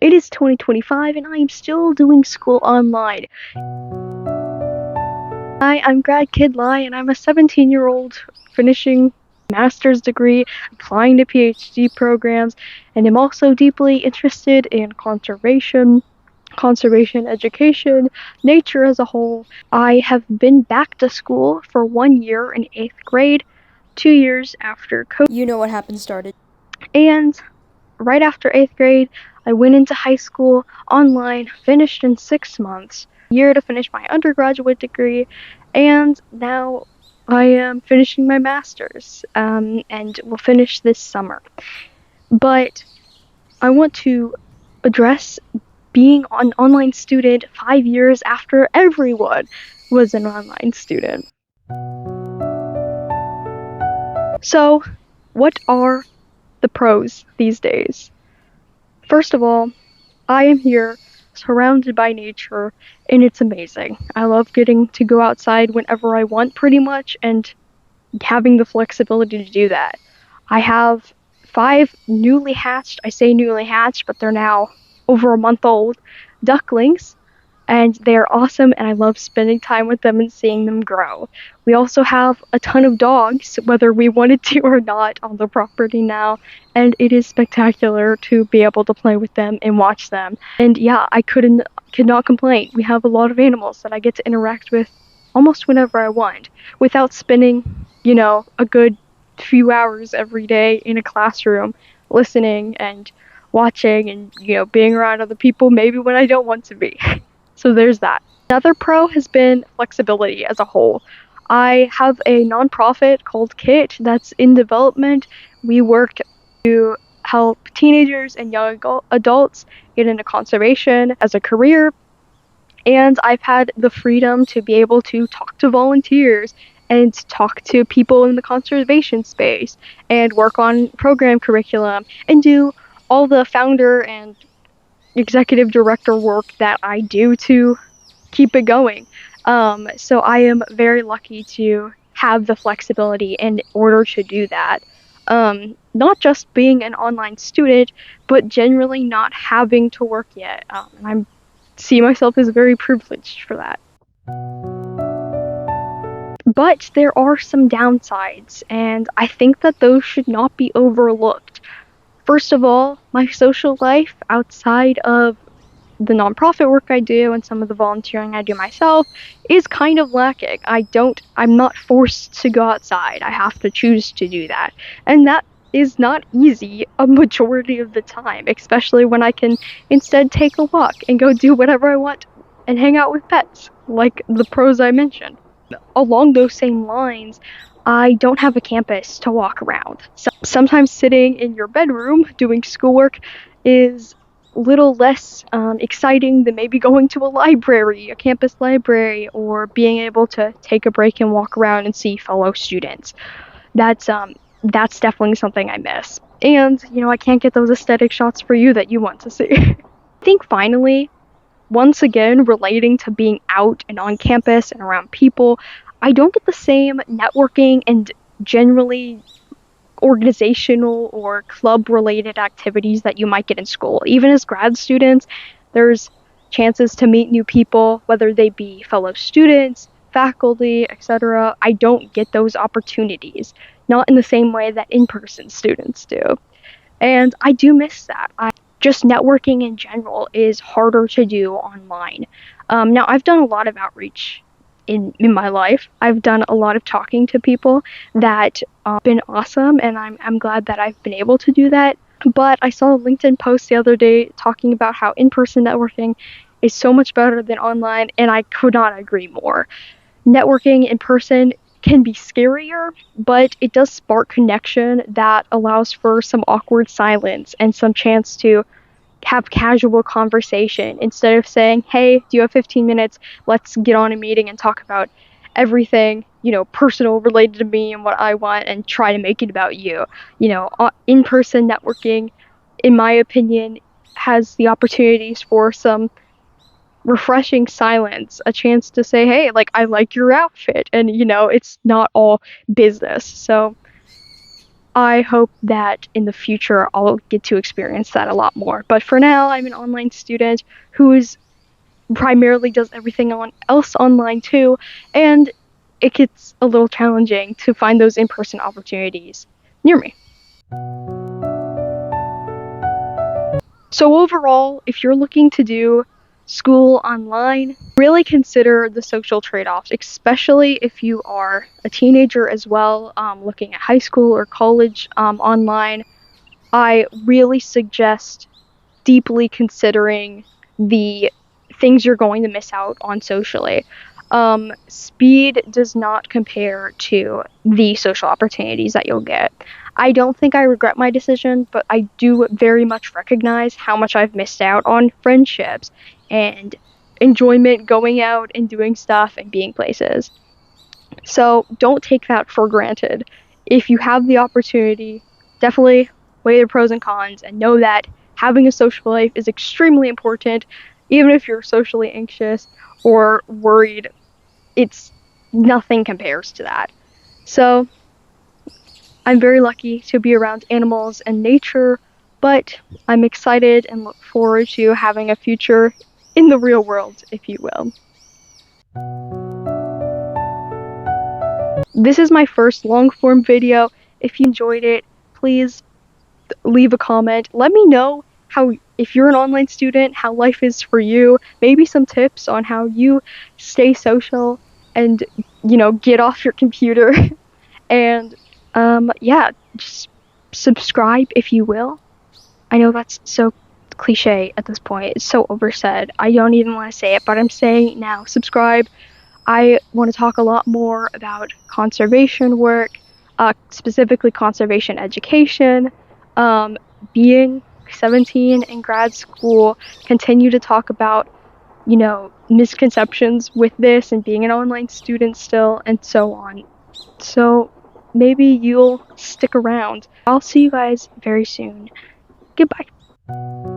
It is 2025 and I am still doing school online. Hi, I'm GradKidLi and I'm a 17-year-old finishing master's degree, applying to PhD programs, and I'm also deeply interested in conservation education, nature as a whole. I have been back to school for 1 year in 8th grade, 2 years after COVID. You know what happened started. And right after 8th grade, I went into high school online, finished in 6 months, a year to finish my undergraduate degree, and now I am finishing my master's, and will finish this summer. But I want to address being an online student 5 years after everyone was an online student. So, what are the pros these days? First of all, I am here surrounded by nature and it's amazing. I love getting to go outside whenever I want pretty much and having the flexibility to do that. I have 5 newly hatched, I say newly hatched, but they're now over a month old, ducklings, and they're awesome and I love spending time with them and seeing them grow. We also have a ton of dogs, whether we wanted to or not, on the property now, and it is spectacular to be able to play with them and watch them. And yeah, I could not complain. We have a lot of animals that I get to interact with almost whenever I want, without spending, a good few hours every day in a classroom listening and watching and, being around other people maybe when I don't want to be. So there's that. Another pro has been flexibility as a whole. I have a nonprofit called KIT that's in development. We work to help teenagers and young adults get into conservation as a career. And I've had the freedom to be able to talk to volunteers and talk to people in the conservation space and work on program curriculum and do all the founder and executive director work that I do to keep it going. So I am very lucky to have the flexibility in order to do that. Not just being an online student, but generally not having to work yet. And I see myself as very privileged for that. But there are some downsides, and I think that those should not be overlooked. First of all, my social life outside of the nonprofit work I do and some of the volunteering I do myself is kind of lacking. I'm not forced to go outside. I have to choose to do that. And that is not easy a majority of the time, especially when I can instead take a walk and go do whatever I want and hang out with pets, like the pros I mentioned. Along those same lines, I don't have a campus to walk around. So sometimes sitting in your bedroom doing schoolwork is a little less exciting than maybe going to a library, a campus library, or being able to take a break and walk around and see fellow students. That's definitely something I miss. And, I can't get those aesthetic shots for you that you want to see. I think finally, once again, relating to being out and on campus and around people, I don't get the same networking and generally organizational or club related activities that you might get in school. Even as grad students, there's chances to meet new people, whether they be fellow students, faculty, etc. I don't get those opportunities, not in the same way that in-person students do. And I do miss that. Just networking in general is harder to do online. Now, I've done a lot of outreach in my life. I've done a lot of talking to people that have been awesome, and I'm glad that I've been able to do that. But I saw a LinkedIn post the other day talking about how in-person networking is so much better than online, and I could not agree more. Networking in person can be scarier, but it does spark connection that allows for some awkward silence and some chance to have casual conversation instead of saying, hey, do you have 15 minutes? Let's get on a meeting and talk about everything, personal related to me and what I want and try to make it about you. In-person networking, in my opinion, has the opportunities for some refreshing silence, a chance to say, hey, I like your outfit, and it's not all business. So I hope that in the future I'll get to experience that a lot more. But for now, I'm an online student who is primarily does everything else online too, and it gets a little challenging to find those in-person opportunities near me. So overall, if you're looking to do school online, really consider the social trade-offs, especially if you are a teenager as well, looking at high school or college online. I really suggest deeply considering the things you're going to miss out on socially. Speed does not compare to the social opportunities that you'll get. I don't think I regret my decision, but I do very much recognize how much I've missed out on friendships and enjoyment going out and doing stuff and being places. So don't take that for granted. If you have the opportunity, definitely weigh the pros and cons and know that having a social life is extremely important. Even if you're socially anxious or worried, it's nothing compares to that. So I'm very lucky to be around animals and nature, but I'm excited and look forward to having a future in the real world, if you will. This is my first long form video. If you enjoyed it, please leave a comment. Let me know how, if you're an online student, how life is for you. Maybe some tips on how you stay social and, get off your computer. And yeah, just subscribe if you will. I know that's so cliche at this point. It's so oversaid. I don't even want to say it, but I'm saying it now. Subscribe. I want to talk a lot more about conservation work, specifically conservation education, being 17 in grad school, continue to talk about, misconceptions with this and being an online student still, and so on. So maybe you'll stick around. I'll see you guys very soon. Goodbye.